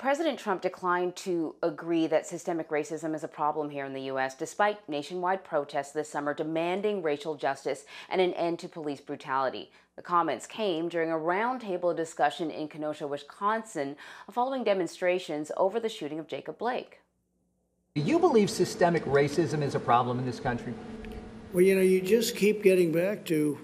President Trump declined to agree that systemic racism is a problem here in the U.S., despite nationwide protests this summer demanding racial justice and an end to police brutality. The comments came during a roundtable discussion in Kenosha, Wisconsin, following demonstrations over the shooting of Jacob Blake. Do you believe systemic racism is a problem in this country? Well, you just keep getting back to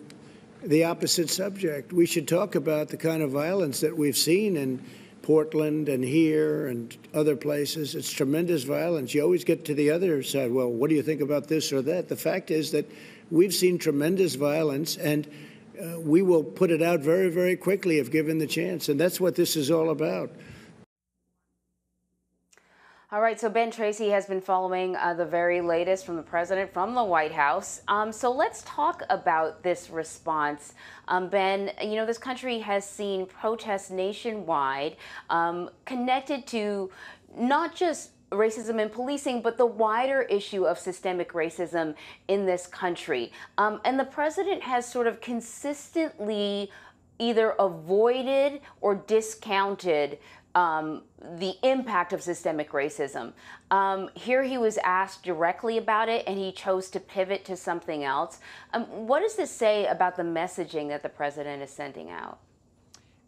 the opposite subject. We should talk about the kind of violence that we've seen in Portland and here and other places. It's tremendous violence. You always get to the other side. Well, what do you think about this or that? The fact is that we've seen tremendous violence, and we will put it out very, very quickly if given the chance. And that's what this is all about. All right, so Ben Tracy has been following the very latest from the president from the White House. So let's talk about this response. Ben, this country has seen protests nationwide connected to not just racism in policing, but the wider issue of systemic racism in this country. And the president has sort of consistently either avoided or discounted the impact of systemic racism. Here he was asked directly about it, and he chose to pivot to something else. What does this say about the messaging that the president is sending out?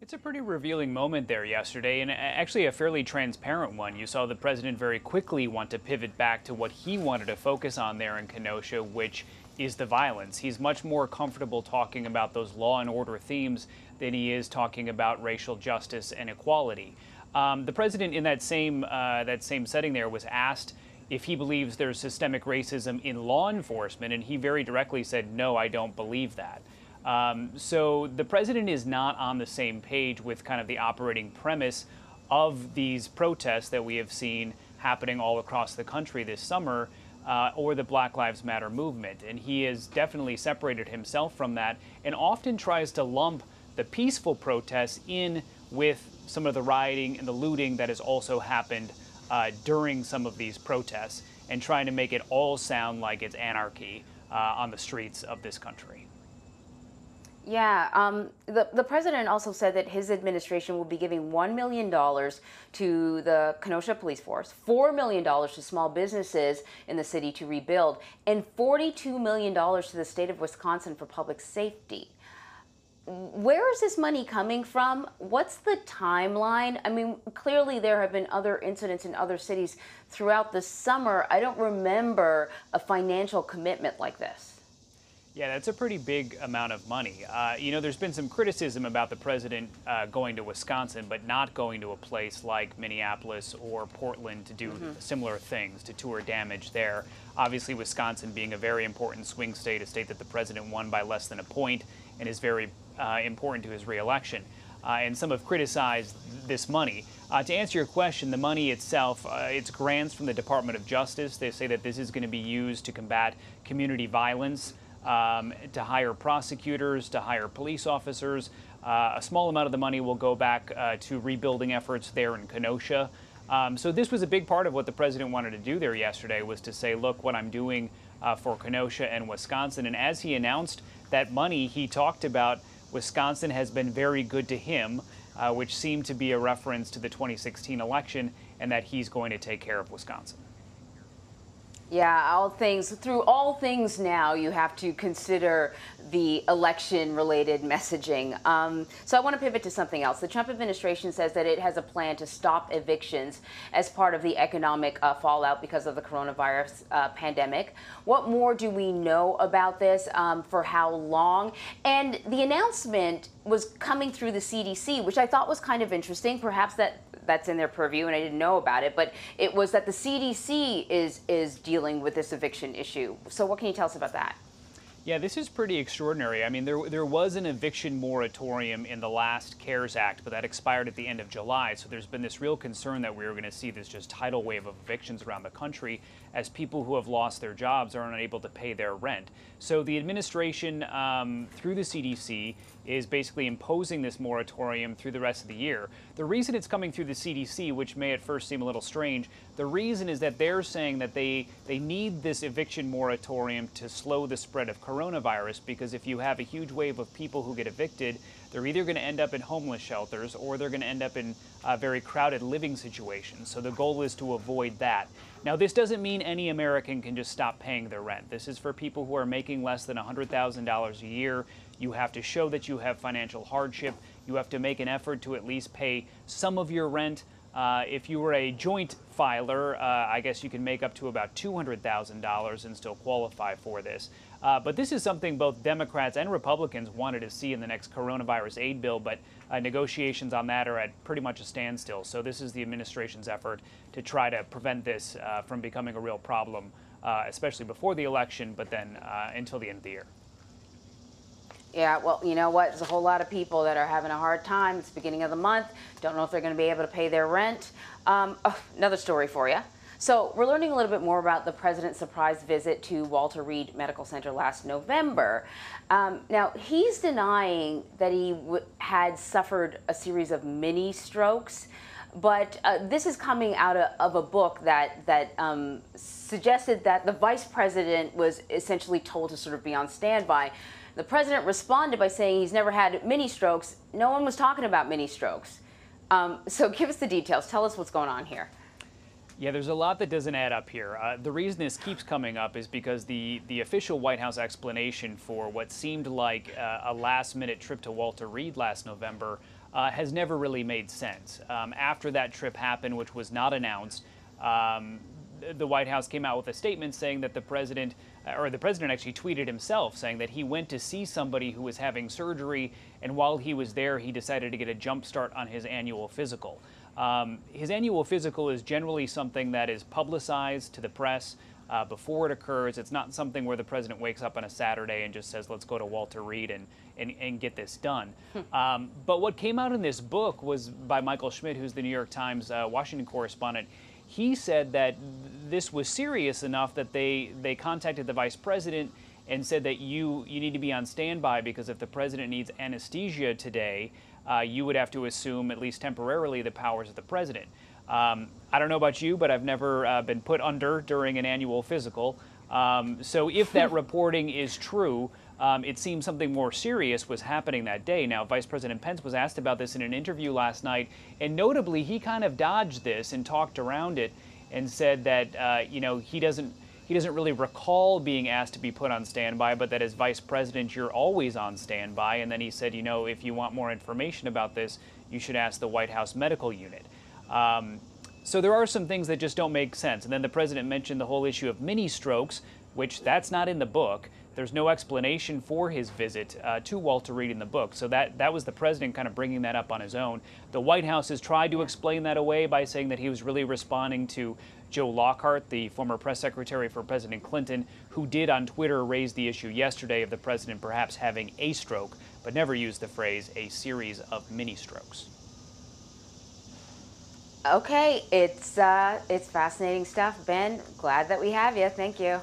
It's a pretty revealing moment there yesterday, and actually a fairly transparent one. You saw the president very quickly want to pivot back to what he wanted to focus on there in Kenosha, which is the violence. He's much more comfortable talking about those law and order themes than he is talking about racial justice and equality. The president in that same setting there was asked if he believes there's systemic racism in law enforcement, and he very directly said, no, I don't believe that. So the president is not on the same page with kind of the operating premise of these protests that we have seen happening all across the country this summer, or the Black Lives Matter movement. And he has definitely separated himself from that and often tries to lump the peaceful protests in with some of the rioting and the looting that has also happened during some of these protests, and trying to make it all sound like it's anarchy on the streets of this country. Yeah, the president also said that his administration will be giving $1 million to the Kenosha Police Force, $4 million to small businesses in the city to rebuild, and $42 million to the state of Wisconsin for public safety. Where is this money coming from? What's the timeline? I mean, clearly there have been other incidents in other cities throughout the summer. I don't remember a financial commitment like this. Yeah, that's a pretty big amount of money. There's been some criticism about the president going to Wisconsin, but not going to a place like Minneapolis or Portland to do similar things, to tour damage there. Obviously, Wisconsin being a very important swing state, a state that the president won by less than a point and is very important to his reelection. And some have criticized this money. To answer your question, the money itself, it's grants from the Department of Justice. They say that this is going to be used to combat community violence, to hire prosecutors, to hire police officers. A small amount of the money will go back to rebuilding efforts there in Kenosha. So this was a big part of what the president wanted to do there yesterday, was to say, look, what I'm doing for Kenosha and Wisconsin. And as he announced that money, he talked about Wisconsin has been very good to him, which seemed to be a reference to the 2016 election, and that he's going to take care of Wisconsin. Yeah, through all things now, you have to consider the election-related messaging. So I want to pivot to something else. The Trump administration says that it has a plan to stop evictions as part of the economic fallout because of the coronavirus pandemic. What more do we know about this? For how long? And the announcement was coming through the CDC, which I thought was kind of interesting. Perhaps that's in their purview, and I didn't know about it. But it was that the CDC is dealing with this eviction issue. So what can you tell us about that? Yeah, this is pretty extraordinary. I mean, there was an eviction moratorium in the last CARES Act, but that expired at the end of July. So there's been this real concern that we were going to see this just tidal wave of evictions around the country as people who have lost their jobs are unable to pay their rent. So the administration, through the CDC, is basically imposing this moratorium through the rest of the year. The reason it's coming through the CDC, which may at first seem a little strange, the reason is that they're saying that they need this eviction moratorium to slow the spread of coronavirus, because if you have a huge wave of people who get evicted, they're either going to end up in homeless shelters or they're going to end up in very crowded living situations. So the goal is to avoid that. Now, this doesn't mean any American can just stop paying their rent. This is for people who are making less than $100,000 a year. You have to show that you have financial hardship. You have to make an effort to at least pay some of your rent. If you were a joint filer, I guess you can make up to about $200,000 and still qualify for this. But this is something both Democrats and Republicans wanted to see in the next coronavirus aid bill, but negotiations on that are at pretty much a standstill. So this is the administration's effort to try to prevent this from becoming a real problem, especially before the election, but then until the end of the year. Yeah, well, you know what? There's a whole lot of people that are having a hard time. It's the beginning of the month. Don't know if they're going to be able to pay their rent. Another story for you. So we're learning a little bit more about the president's surprise visit to Walter Reed Medical Center last November. Now, he's denying that he had suffered a series of mini strokes. But this is coming out of a book that suggested that the vice president was essentially told to sort of be on standby. The president responded by saying he's never had mini strokes. No one was talking about mini strokes. So give us the details. Tell us what's going on here. Yeah, there's a lot that doesn't add up here. The reason this keeps coming up is because the official White House explanation for what seemed like a last-minute trip to Walter Reed last November has never really made sense. After that trip happened, which was not announced, the White House came out with a statement saying that the president actually tweeted himself saying that he went to see somebody who was having surgery, and while he was there, he decided to get a jump start on his annual physical. His annual physical is generally something that is publicized to the press before it occurs. It's not something where the president wakes up on a Saturday and just says, let's go to Walter Reed and get this done. But what came out in this book was by Michael Schmidt, who's the New York Times Washington correspondent. He said that this was serious enough that they contacted the vice president and said that you need to be on standby, because if the president needs anesthesia today, you would have to assume, at least temporarily, the powers of the president. I don't know about you, but I've never been put under during an annual physical. So if that reporting is true, it seems something more serious was happening that day. Now, Vice President Pence was asked about this in an interview last night, and notably, he kind of dodged this and talked around it and said that he doesn't really recall being asked to be put on standby, but that as vice president, you're always on standby. And then he said, if you want more information about this, you should ask the White House medical unit. So there are some things that just don't make sense. And then the president mentioned the whole issue of mini strokes, which that's not in the book. There's no explanation for his visit to Walter Reed in the book. So that was the president kind of bringing that up on his own. The White House has tried to explain that away by saying that he was really responding to Joe Lockhart, the former press secretary for President Clinton, who did on Twitter raise the issue yesterday of the president perhaps having a stroke, but never used the phrase a series of mini strokes. Okay, it's fascinating stuff. Ben, glad that we have you. Thank you.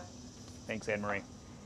Thanks, Anne Marie.